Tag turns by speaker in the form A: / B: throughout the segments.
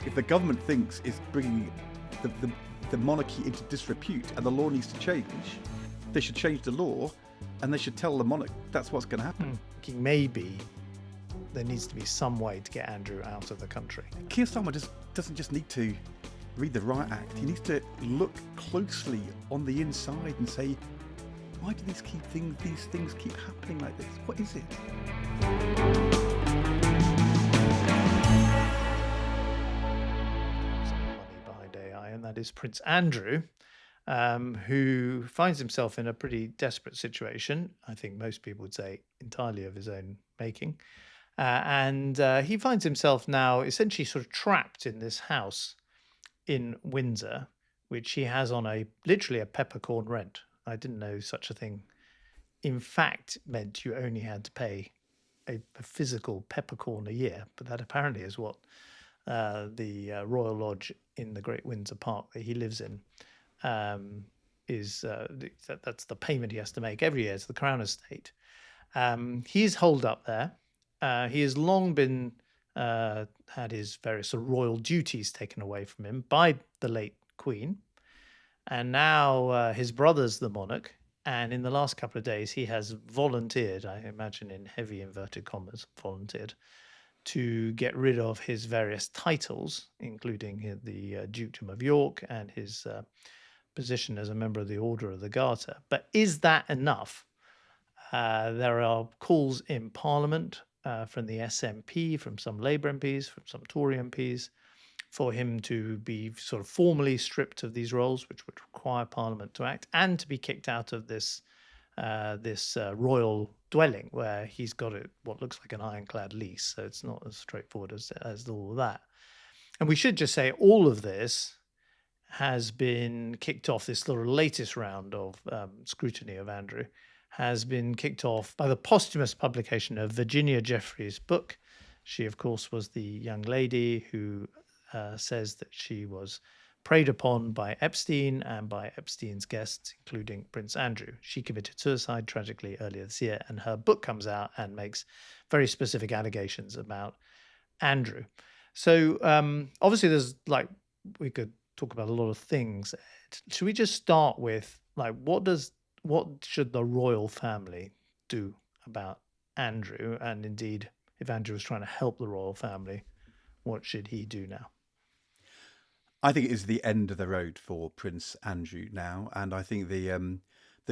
A: if the government thinks it's bringing the monarchy into disrepute and the law needs to change, they should change the law and they should tell the monarch that's what's going to happen.
B: Maybe there needs to be some way to get Andrew out of the country.
A: Keir Starmer doesn't just need to read the Riot Act. He needs to look closely on the inside and say, why do these things keep happening like this? What is it?
B: Money behind AI, and that is Prince Andrew, who finds himself in a pretty desperate situation. I think most people would say entirely of his own making. And he finds himself now essentially sort of trapped in this house in Windsor, which he has on literally a peppercorn rent. I didn't know such a thing, in fact, meant you only had to pay a physical peppercorn a year. But that apparently is what the Royal Lodge in the Great Windsor Park that he lives in that's the payment he has to make every year to the Crown Estate. He's holed up there. He has long been had his various sort of royal duties taken away from him by the late Queen. And now his brother's the monarch. And in the last couple of days, he has volunteered, I imagine in heavy inverted commas, volunteered to get rid of his various titles, including the Dukedom of York and his position as a member of the Order of the Garter. But is that enough? There are calls in Parliament from the SNP, from some Labour MPs, from some Tory MPs, for him to be sort of formally stripped of these roles, which would require Parliament to act, and to be kicked out of this royal dwelling where he's got what looks like an ironclad lease. So it's not as straightforward as all of that. And we should just say all of this has been kicked off. This sort of latest round of scrutiny of Andrew has been kicked off by the posthumous publication of Virginia Jeffrey's book. She, of course, was the young lady who says that she was preyed upon by Epstein and by Epstein's guests, including Prince Andrew. She committed suicide tragically earlier this year, and her book comes out and makes very specific allegations about Andrew. So obviously there's we could talk about a lot of things. Should we just start with what should the royal family do about Andrew? And indeed, if Andrew was trying to help the royal family, what should he do now?
A: I think it is the end of the road for Prince Andrew now, and I think the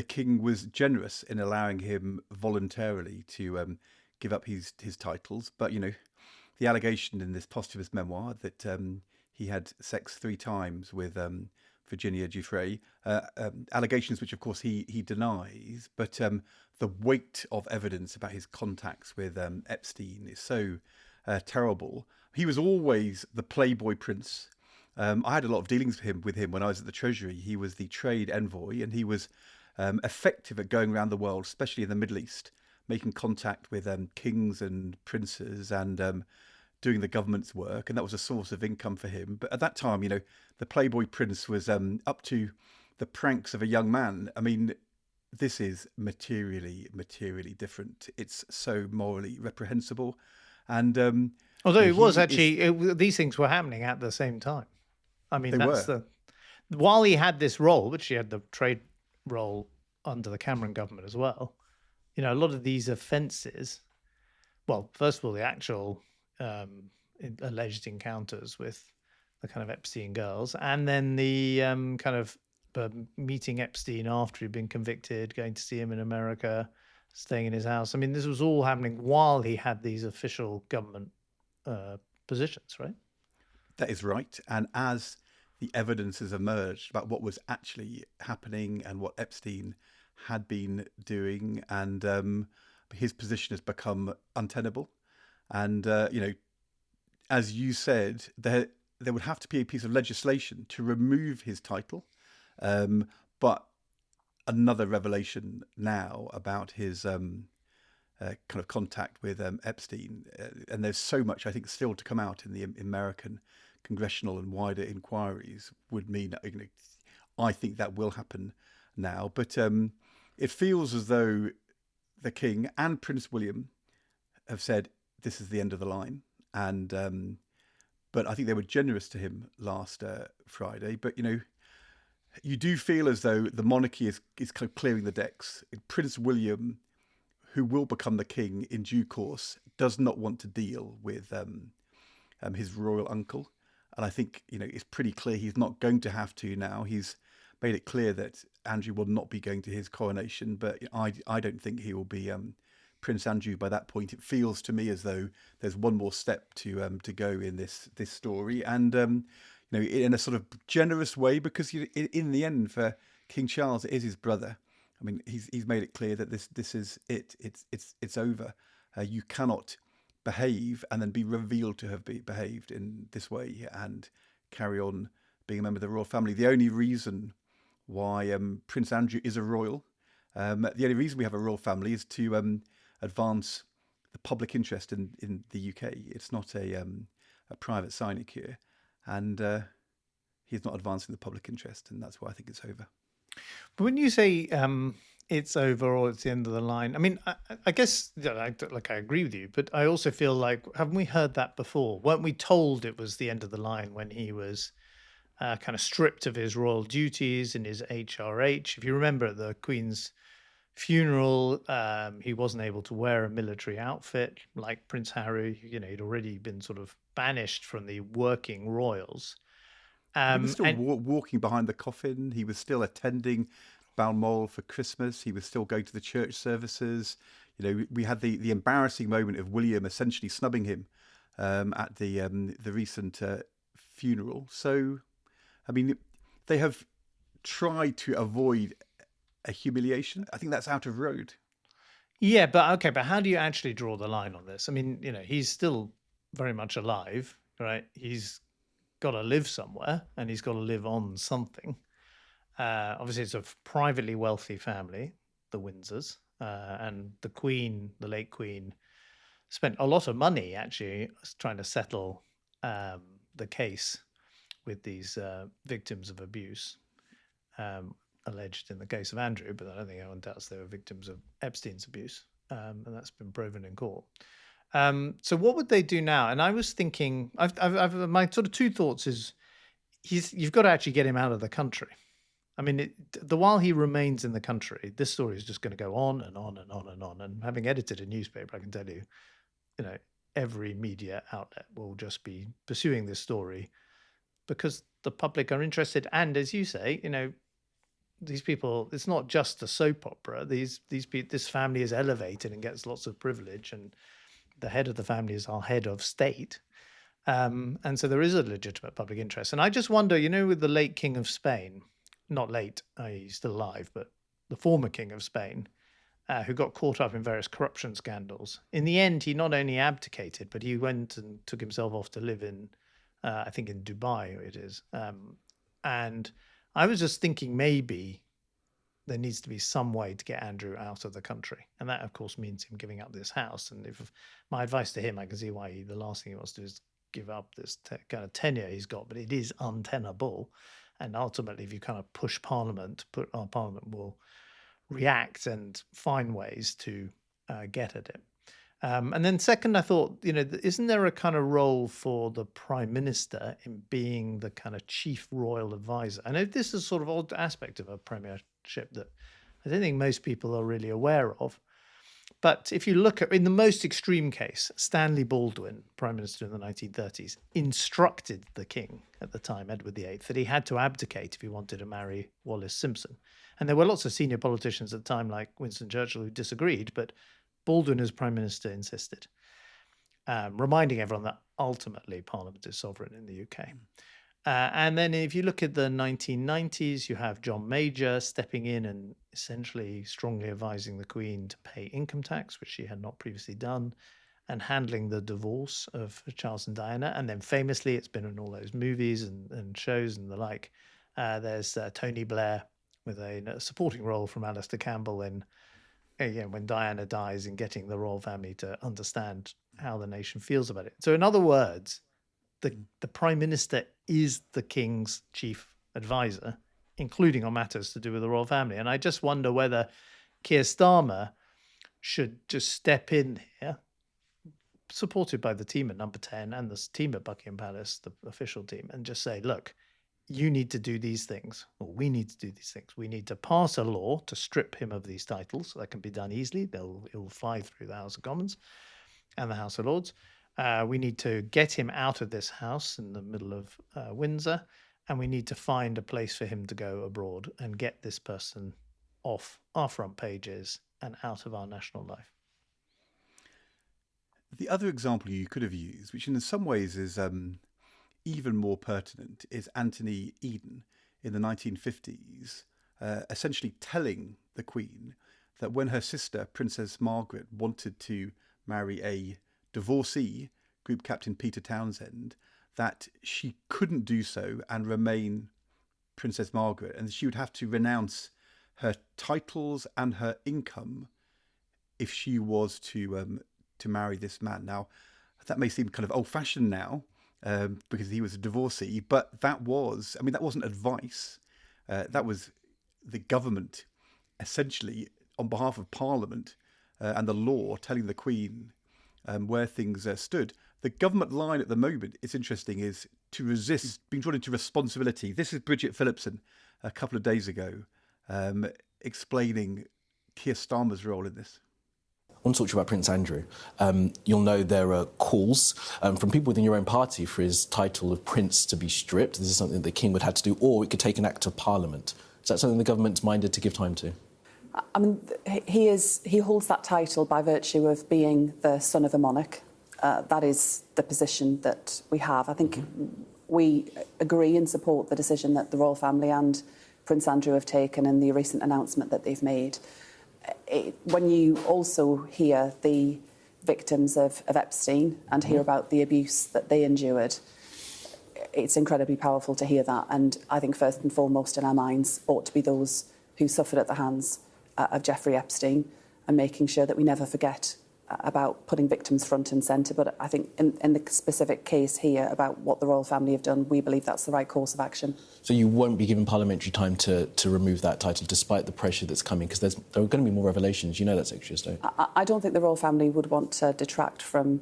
A: king was generous in allowing him voluntarily to give up his titles. But the allegation in this posthumous memoir that he had sex 3 times with Virginia Giuffre, allegations which of course he denies, but the weight of evidence about his contacts with Epstein is so terrible. He was always the playboy prince. I had a lot of dealings with him when I was at the Treasury. He was the trade envoy, and he was effective at going around the world, especially in the Middle East, making contact with kings and princes and doing the government's work, and that was a source of income for him. But at that time, the playboy prince was up to the pranks of a young man. I mean, this is materially different. It's so morally reprehensible. And
B: although it was actually, these things were happening at the same time. I mean, while he had this role, which he had the trade role under the Cameron government as well, a lot of these offences, well, first of all, the actual alleged encounters with the kind of Epstein girls, and then the kind of meeting Epstein after he'd been convicted, going to see him in America, staying in his house. I mean, this was all happening while he had these official government positions, right?
A: That is right. And as the evidence has emerged about what was actually happening and what Epstein had been doing, and his position has become untenable. And, as you said, there would have to be a piece of legislation to remove his title. But another revelation now about his kind of contact with Epstein. And there's so much, I think, still to come out in the American congressional and wider inquiries would mean, I think that will happen now. But it feels as though the King and Prince William have said, this is the end of the line. And but I think they were generous to him last Friday. But you do feel as though the monarchy is kind of clearing the decks. Prince William, who will become the king in due course, does not want to deal with his royal uncle, and I think it's pretty clear he's not going to have to now. He's made it clear that Andrew will not be going to his coronation, but I don't think he will be Prince Andrew by that point. It feels to me as though there's one more step to go in this story, and in a sort of generous way, because in the end, for King Charles, it is his brother. I mean, he's made it clear that this is it. It's over. You cannot behave and then be revealed to have behaved in this way and carry on being a member of the royal family. The only reason why Prince Andrew is a royal, the only reason we have a royal family is to advance the public interest in the UK. It's not a private sinecure, and he's not advancing the public interest, and that's why I think it's over.
B: But when you say it's over or it's the end of the line, I mean, I guess I agree with you, but I also feel like, haven't we heard that before? Weren't we told it was the end of the line when he was kind of stripped of his royal duties in his HRH? If you remember at the Queen's funeral, he wasn't able to wear a military outfit like Prince Harry. He'd already been sort of banished from the working royals.
A: He was still walking behind the coffin. He was still attending Balmoral for Christmas. He was still going to the church services. We had the embarrassing moment of William essentially snubbing him at the recent funeral. So, I mean, they have tried to avoid a humiliation. I think that's out of road.
B: Yeah, but how do you actually draw the line on this? I mean, he's still very much alive, right? He's got to live somewhere, and he's got to live on something. Obviously, it's a privately wealthy family, the Windsors, and the Queen, the late Queen, spent a lot of money actually trying to settle the case with these victims of abuse, alleged in the case of Andrew, but I don't think anyone doubts they were victims of Epstein's abuse, and that's been proven in court. So what would they do now? And I was thinking, I've my sort of two thoughts is, you've got to actually get him out of the country. I mean, while he remains in the country, this story is just going to go on and on and on and on. And having edited a newspaper, I can tell you, every media outlet will just be pursuing this story because the public are interested. And as you say, these people, it's not just a soap opera. This family is elevated and gets lots of privilege, and the head of the family is our head of state. And so there is a legitimate public interest. And I just wonder, with the late King of Spain, not late, he's still alive, but the former King of Spain, who got caught up in various corruption scandals. In the end, he not only abdicated, but he went and took himself off to live in, I think in Dubai it is. And I was just thinking maybe there needs to be some way to get Andrew out of the country. And that, of course, means him giving up this house. And if my advice to him, I can see why the last thing he wants to do is give up this kind of tenure he's got, but it is untenable. And ultimately, if you kind of push Parliament, Parliament will react and find ways to get at it. And then second, I thought, isn't there a kind of role for the Prime Minister in being the kind of chief royal advisor? I know this is sort of odd aspect of a premiership that I don't think most people are really aware of. But if you look at, in the most extreme case, Stanley Baldwin, Prime Minister in the 1930s, instructed the King at the time, Edward VIII, that he had to abdicate if he wanted to marry Wallis Simpson. And there were lots of senior politicians at the time, like Winston Churchill, who disagreed, but Baldwin as Prime Minister insisted, reminding everyone that ultimately Parliament is sovereign in the UK. And then if you look at the 1990s, you have John Major stepping in and essentially strongly advising the Queen to pay income tax, which she had not previously done, and handling the divorce of Charles and Diana. And then famously, it's been in all those movies and shows and the like. There's Tony Blair with a supporting role from Alistair Campbell in when Diana dies, in getting the royal family to understand how the nation feels about it. So in other words, the Prime Minister is the King's chief advisor, including on matters to do with the royal family. And I just wonder whether Keir Starmer should just step in here, supported by the team at Number 10 and the team at Buckingham Palace, the official team, and just say, look, you need to do these things, or we need to do these things. We need to pass a law to strip him of these titles. That can be done easily. It will fly through the House of Commons and the House of Lords. We need to get him out of this house in the middle of Windsor, and we need to find a place for him to go abroad and get this person off our front pages and out of our national life.
A: The other example you could have used, which in some ways is even more pertinent, is Anthony Eden in the 1950s, essentially telling the Queen that when her sister, Princess Margaret, wanted to marry a divorcee, Group Captain Peter Townsend, that she couldn't do so and remain Princess Margaret, and she would have to renounce her titles and her income if she was to marry this man. Now, that may seem kind of old-fashioned now, because he was a divorcee, but that wasn't advice. That was the government, essentially, on behalf of Parliament and the law, telling the Queen where things stood. The government line at the moment, it's interesting, is to resist being drawn into responsibility. This is Bridget Phillipson a couple of days ago explaining Keir Starmer's role in this.
C: I want to talk to you about Prince Andrew. You'll know there are calls from people within your own party for his title of Prince to be stripped. This is something the King would have to do, or it could take an act of Parliament. Is that something the government's minded to give time to?
D: I mean, he holds that title by virtue of being the son of a monarch. That is the position that we have. I think we agree and support the decision that the royal family and Prince Andrew have taken and the recent announcement that they've made. When you also hear the victims of Epstein and hear about the abuse that they endured, it's incredibly powerful to hear that. And I think first and foremost in our minds ought to be those who suffered at the hands of Jeffrey Epstein, and making sure that we never forget about putting victims front and centre. But I think in the specific case here about what the royal family have done, we believe that's the right course of action.
C: So you won't be given parliamentary time to remove that title, despite the pressure that's coming? Because there are going to be more revelations. You know that, Secretary of State.
D: I don't think the royal family would want to detract from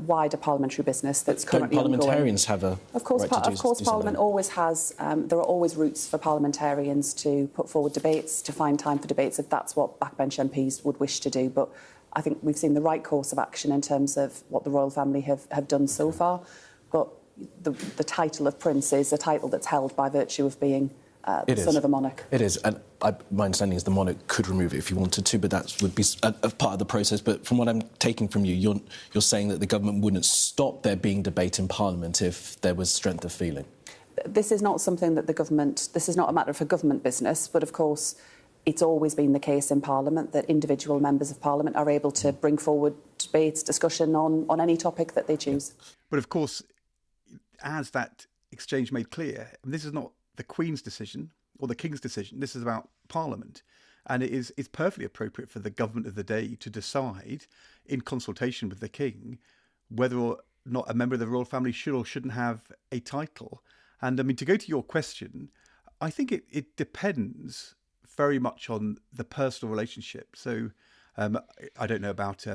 D: wider parliamentary business that's currently ongoing.
C: Parliamentarians have a
D: Of course,
C: right to
D: of course, Parliament always has. There are always routes for parliamentarians to put forward debates, to find time for debates, if that's what backbench MPs would wish to do. But I think we've seen the right course of action in terms of what the royal family have done so far. But the title of Prince is a title that's held by virtue of being the son of a monarch.
C: It is, and my understanding is the monarch could remove it if he wanted to, but that would be a part of the process. But from what I'm taking from you, you're saying that the government wouldn't stop there being debate in Parliament if there was strength of feeling.
D: This is not something that this is not a matter for government business, but of course it's always been the case in Parliament that individual members of Parliament are able to bring forward debates, discussion on any topic that they choose.
A: But of course, as that exchange made clear, this is not the Queen's decision or the King's decision. This is about Parliament. And it's perfectly appropriate for the government of the day to decide, in consultation with the King, whether or not a member of the royal family should or shouldn't have a title. And I mean, to go to your question, I think it depends very much on the personal relationship. So I don't know about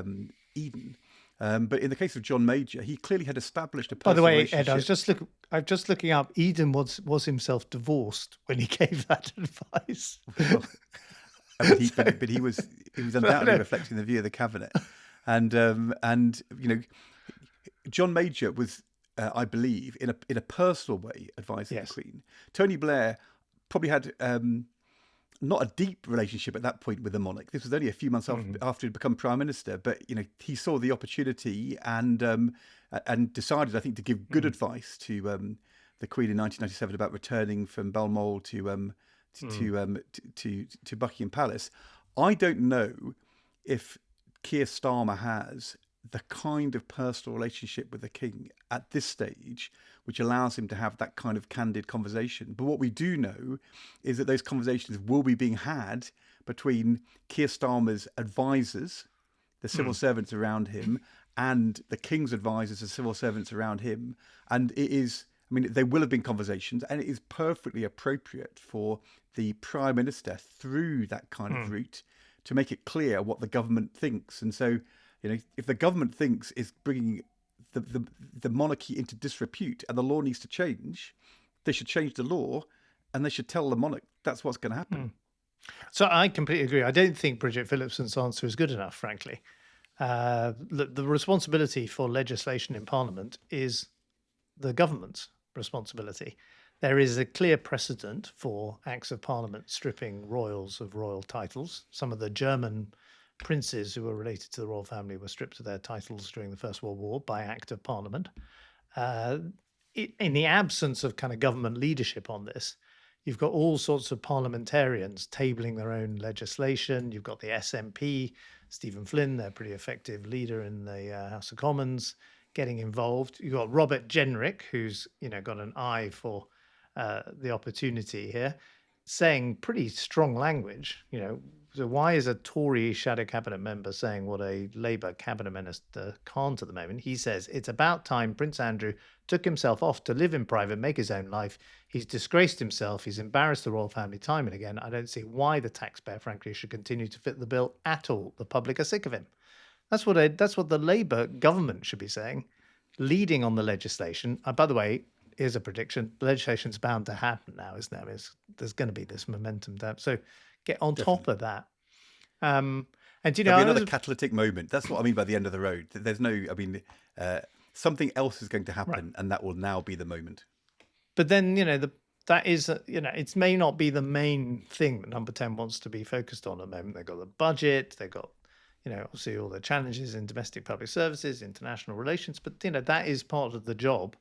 A: Eden. But in the case of John Major, he clearly had established a personal relationship.
B: By the way, Ed, I'm just looking up. Eden was himself divorced when he gave that advice.
A: Well, but he was undoubtedly reflecting the view of the cabinet, and you know, John Major was, I believe, in a personal way, advising the Queen. Tony Blair probably had not a deep relationship at that point with the monarch. This was only a few months after he'd become Prime Minister, but you know, he saw the opportunity and decided, I think, to give good advice to the Queen in 1997 about returning from Balmoral to Buckingham Palace. I don't know if Keir Starmer has the kind of personal relationship with the King at this stage which allows him to have that kind of candid conversation. But what we do know is that those conversations will be being had between Keir Starmer's advisors, the civil servants around him, and the King's advisors, the civil servants around him. And it is, I mean, there will have been conversations, and it is perfectly appropriate for the Prime Minister, through that kind of route, to make it clear what the government thinks. And so if the government thinks it's bringing the monarchy into disrepute and the law needs to change, they should change the law, and they should tell the monarch that's what's going to happen.
B: So I completely agree. I don't think Bridget Phillipson's answer is good enough, frankly. The responsibility for legislation in Parliament is the government's responsibility. There is a clear precedent for Acts of Parliament stripping royals of royal titles. Some of the German princes who were related to the royal family were stripped of their titles during the First World War by Act of Parliament. In the absence of kind of government leadership on this, you've got all sorts of parliamentarians tabling their own legislation. You've got the SNP, Stephen Flynn, their pretty effective leader in the House of Commons, getting involved. You've got Robert Jenrick, who's got an eye for the opportunity here, saying pretty strong language. So why is a Tory shadow cabinet member saying what a Labour cabinet minister can't at the moment? He says it's about time Prince Andrew took himself off to live in private, make his own life. He's disgraced himself. He's embarrassed the royal family time and again. I don't see why the taxpayer, frankly, should continue to fit the bill at all. The public are sick of him. That's what the Labour government should be saying, leading on the legislation. By the way, here's a prediction: the legislation's bound to happen now, isn't it? I mean, there's going to be this momentum down. So get on top of that. And
A: there'll be another catalytic moment. That's what I mean by the end of the road. There's no, something else is going to happen, right, and that will now be the moment.
B: But then, that is, it may not be the main thing that Number 10 wants to be focused on at the moment. They've got the budget, they've got, obviously all the challenges in domestic public services, international relations, but, that is part of the job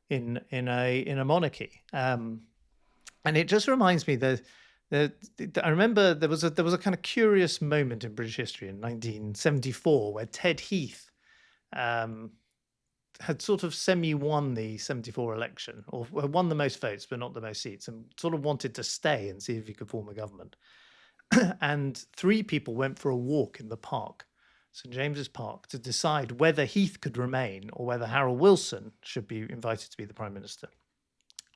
B: in a monarchy. And it just reminds me that I remember there was a kind of curious moment in British history in 1974 where Ted Heath had sort of semi-won the 74 election, or won the most votes but not the most seats, and sort of wanted to stay and see if he could form a government. And 3 people went for a walk in the park, St James's Park, to decide whether Heath could remain or whether Harold Wilson should be invited to be the Prime Minister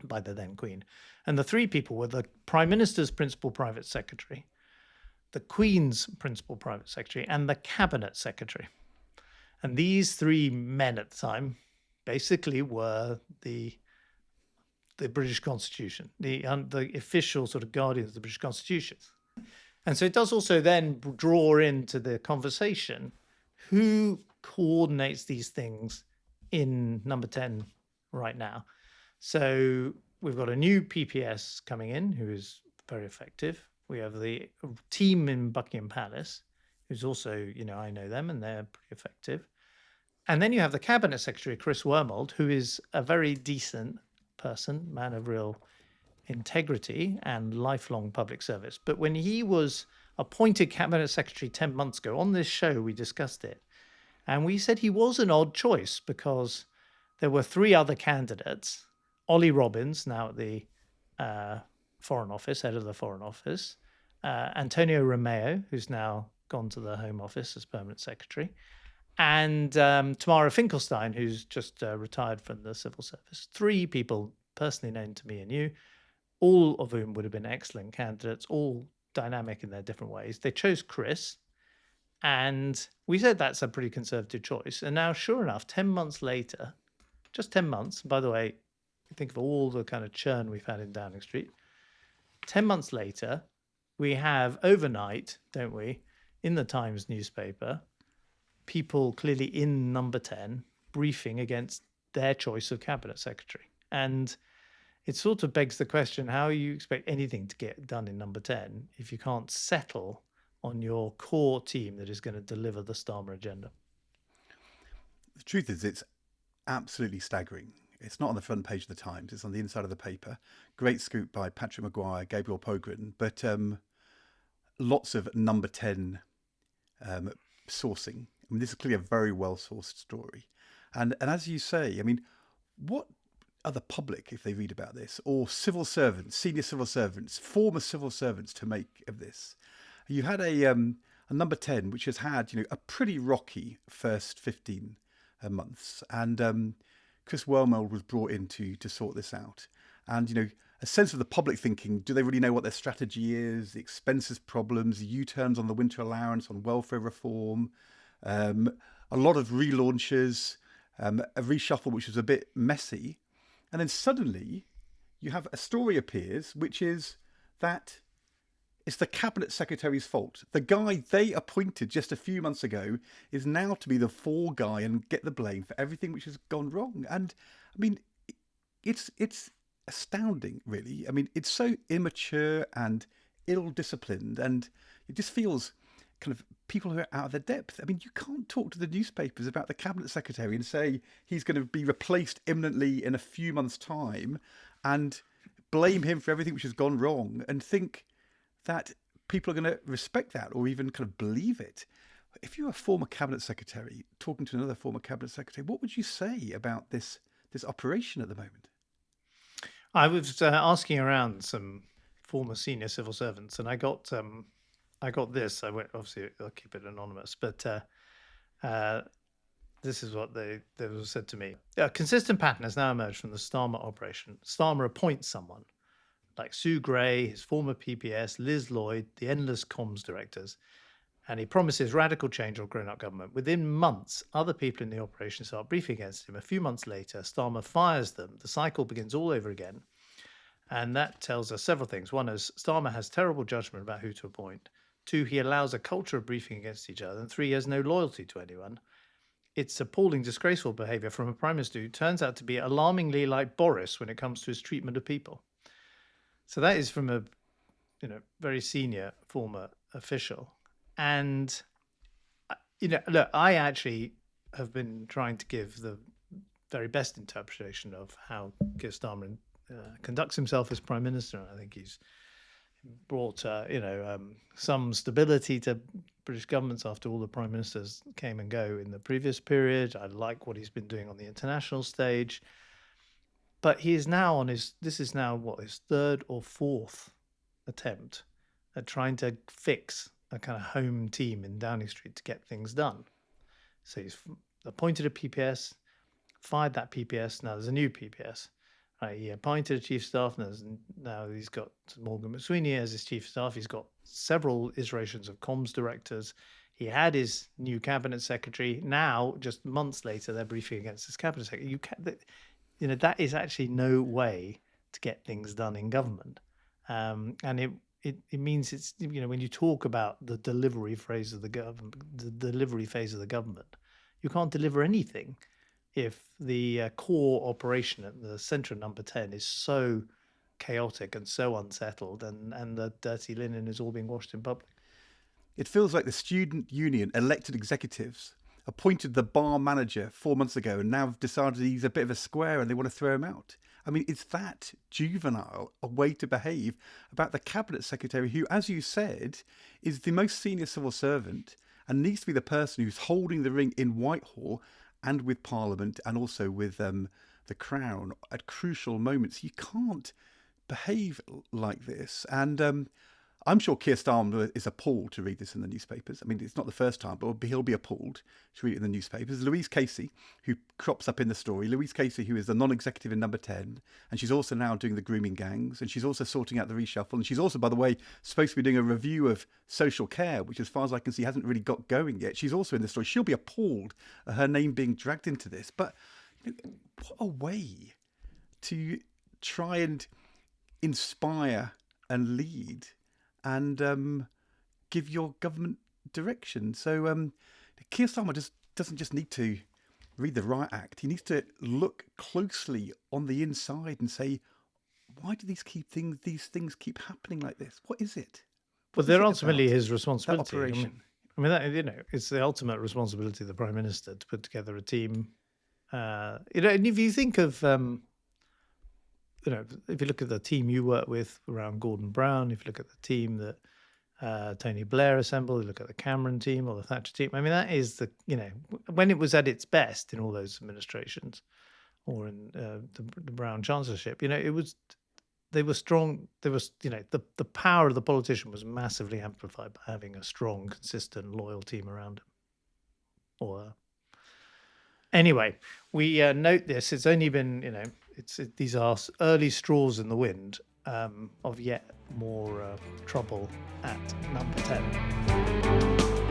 B: by the then Queen. And the 3 people were the Prime Minister's principal private secretary, the Queen's principal private secretary, and the Cabinet Secretary. And these 3 men at the time basically were the British Constitution, the official sort of guardians of the British Constitution. And so it does also then draw into the conversation who coordinates these things in Number 10 right now. So we've got a new PPS coming in who is very effective. We have the team in Buckingham Palace, who's also, I know them and they're pretty effective. And then you have the Cabinet Secretary, Chris Wormold, who is a very decent person, man of real integrity and lifelong public service. But when he was appointed Cabinet Secretary 10 months ago, on this show, we discussed it. And we said he was an odd choice because there were 3 other candidates. Ollie Robbins, now at the Foreign Office, head of the Foreign Office. Antonio Romeo, who's now gone to the Home Office as Permanent Secretary. And Tamara Finkelstein, who's just retired from the civil service. 3 people personally known to me and you, all of whom would have been excellent candidates, all dynamic in their different ways. They chose Chris, and we said that's a pretty conservative choice. And now, sure enough, 10 months later, just 10 months, by the way, think of all the kind of churn we've had in Downing Street. 10 months later, we have overnight, don't we, in the Times newspaper, people clearly in Number 10 briefing against their choice of Cabinet Secretary. And it sort of begs the question, how you expect anything to get done in Number 10 if you can't settle on your core team that is going to deliver the Starmer agenda?
A: The truth is, it's absolutely staggering. It's not on the front page of the Times. It's on the inside of the paper. Great scoop by Patrick Maguire, Gabriel Pogren, but lots of Number 10 sourcing. I mean, this is clearly a very well-sourced story. And as you say, I mean, what are the public, if they read about this, or civil servants, senior civil servants, former civil servants to make of this? You had a Number 10, which has had, a pretty rocky first 15 months. And Chris Wormold was brought in to sort this out. And, a sense of the public thinking, do they really know what their strategy is? The expenses problems, the U-turns on the winter allowance, on welfare reform, a lot of relaunches, a reshuffle which was a bit messy. And then suddenly you have a story appears, which is that it's the cabinet secretary's fault. The guy they appointed just a few months ago is now to be the fall guy and get the blame for everything which has gone wrong. And I mean, it's astounding, really. I mean, it's so immature and ill-disciplined, and it just feels kind of people who are out of their depth. I mean, you can't talk to the newspapers about the cabinet secretary and say he's going to be replaced imminently in a few months' time and blame him for everything which has gone wrong and think that people are going to respect that or even kind of believe it. If you're a former cabinet secretary talking to another former cabinet secretary, what would you say about this operation at the moment?
B: I was asking around some former senior civil servants, and I got this. I went, obviously I'll keep it anonymous, but this is what they said to me. A consistent pattern has now emerged from the Starmer operation. Starmer appoints someone like Sue Gray, his former PPS, Liz Lloyd, the endless comms directors, and he promises radical change or grown-up government. Within months, other people in the operation start briefing against him. A few months later, Starmer fires them. The cycle begins all over again. And that tells us several things. One is Starmer has terrible judgment about who to appoint. Two, he allows a culture of briefing against each other. And three, he has no loyalty to anyone. It's appalling, disgraceful behaviour from a Prime Minister who turns out to be alarmingly like Boris when it comes to his treatment of people. So that is from a very senior former official. And, look, I actually have been trying to give the very best interpretation of how Keir Starmer conducts himself as Prime Minister. And I think he's brought, some stability to British governments after all the Prime Ministers came and go in the previous period. I like what he's been doing on the international stage. But he is now his third or fourth attempt at trying to fix a kind of home team in Downing Street to get things done. So he's appointed a PPS, fired that PPS. Now there's a new PPS. He appointed a chief of staff. Now he's got Morgan McSweeney as his chief of staff. He's got several iterations of comms directors. He had his new cabinet secretary. Now, just months later, they're briefing against his cabinet secretary. That is actually no way to get things done in government. And it means it's, when you talk about the delivery phase of the government, you can't deliver anything if the core operation at the centre of number 10 is so chaotic and so unsettled and the dirty linen is all being washed in public.
A: It feels like the student union elected executives appointed the bar manager 4 months ago and now have decided he's a bit of a square and they want to throw him out. I mean, it's that juvenile a way to behave about the cabinet secretary who, as you said, is the most senior civil servant and needs to be the person who's holding the ring in Whitehall and with Parliament and also with the Crown at crucial moments. You can't behave like this. And I'm sure Keir Starmer is appalled to read this in the newspapers. I mean, it's not the first time, but he'll be appalled to read it in the newspapers. Louise Casey, who crops up in the story. Louise Casey, who is the non-executive in number 10. And she's also now doing the grooming gangs. And she's also sorting out the reshuffle. And she's also, by the way, supposed to be doing a review of social care, which as far as I can see hasn't really got going yet. She's also in the story. She'll be appalled at her name being dragged into this. But what a way to try and inspire and lead and give your government direction. So Keir Starmer doesn't just need to read the Riot Act. He needs to look closely on the inside and say, why do these things keep happening like this? What is it?
B: Well, they're ultimately his responsibility.
A: Operation.
B: I mean, it's the ultimate responsibility of the Prime Minister to put together a team. And if you think of if you look at the team you work with around Gordon Brown, if you look at the team that Tony Blair assembled, you look at the Cameron team or the Thatcher team, I mean, that is when it was at its best in all those administrations or in the Brown chancellorship, they were strong. There was, the power of the politician was massively amplified by having a strong, consistent, loyal team around him. Anyway, we note this. It's only been, these are early straws in the wind of yet more trouble at number 10.